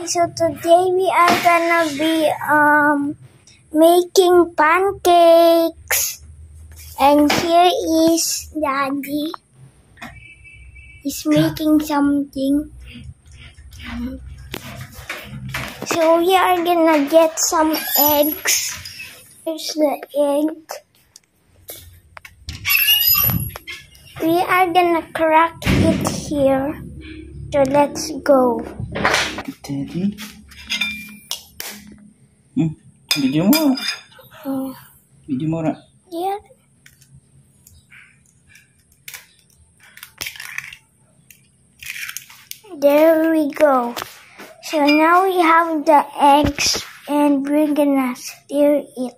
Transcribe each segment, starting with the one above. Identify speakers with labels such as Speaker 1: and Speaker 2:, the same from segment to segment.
Speaker 1: So today we are gonna be making pancakes, and here is Daddy. He's making something. So we are gonna get some eggs. Here's the egg. We are gonna crack it here. So let's go.
Speaker 2: Daddy? Video mo. Video mo na.
Speaker 1: Yeah. There we go. So now we have the eggs and we're gonna stir it.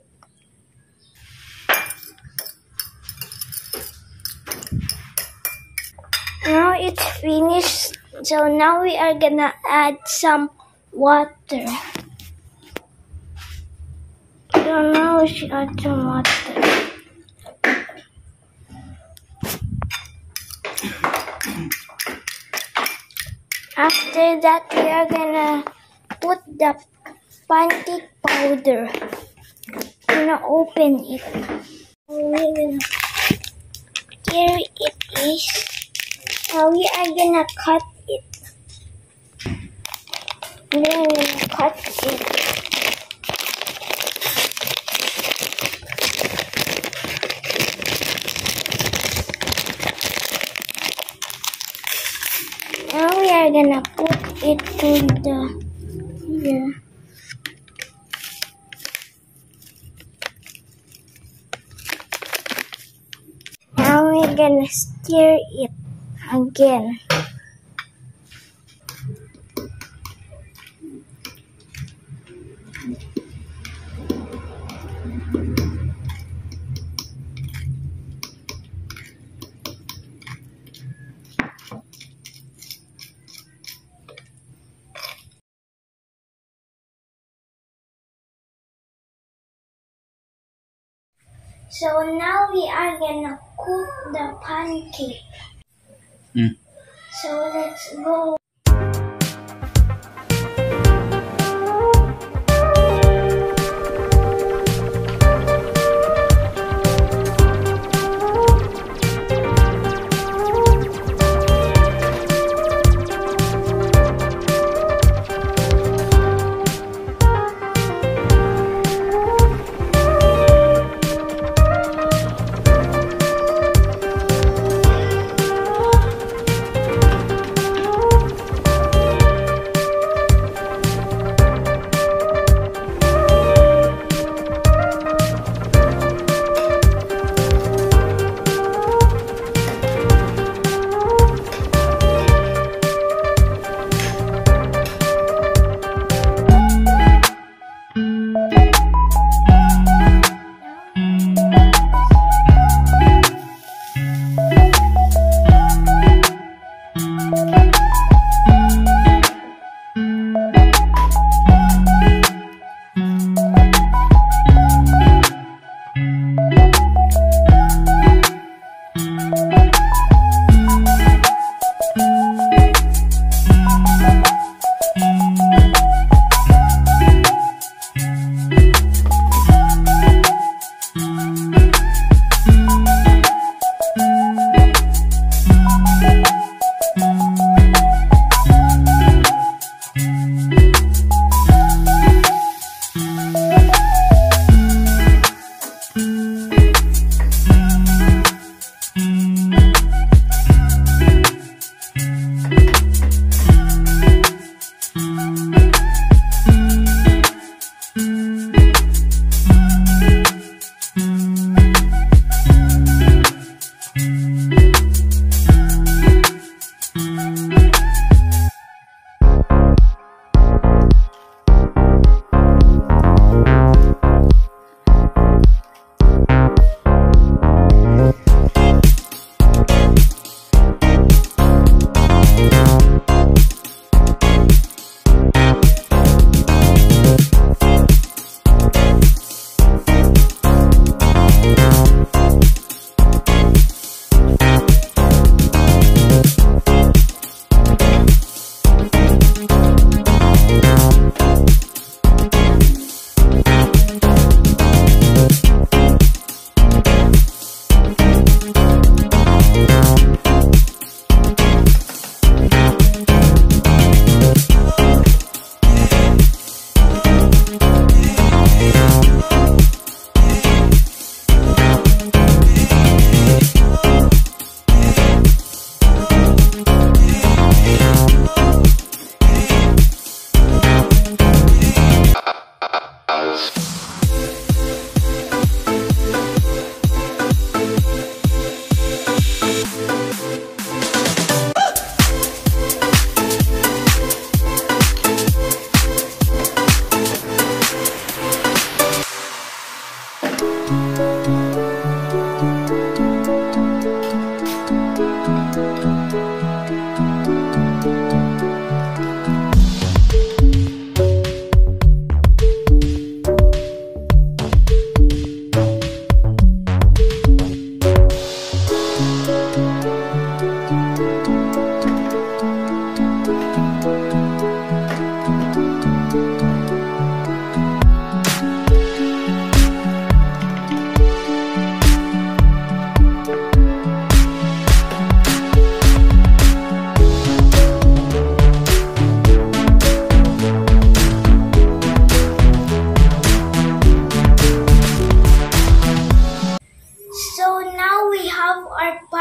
Speaker 1: Now it's finished. So now we are gonna add some water. So now we should add some water. After that, we are gonna put the pancake powder. We're gonna open it. We're gonna here it is. Now we are gonna cut it. We're gonna cut it. Now we are gonna put it to the here. Now we're gonna stir it again. So now we are gonna cook the pancake. So let's go.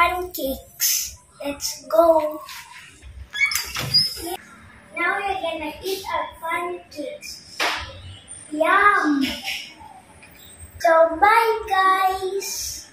Speaker 1: pancakes. Let's go. Now we're gonna eat our pancakes. Yum! So bye guys!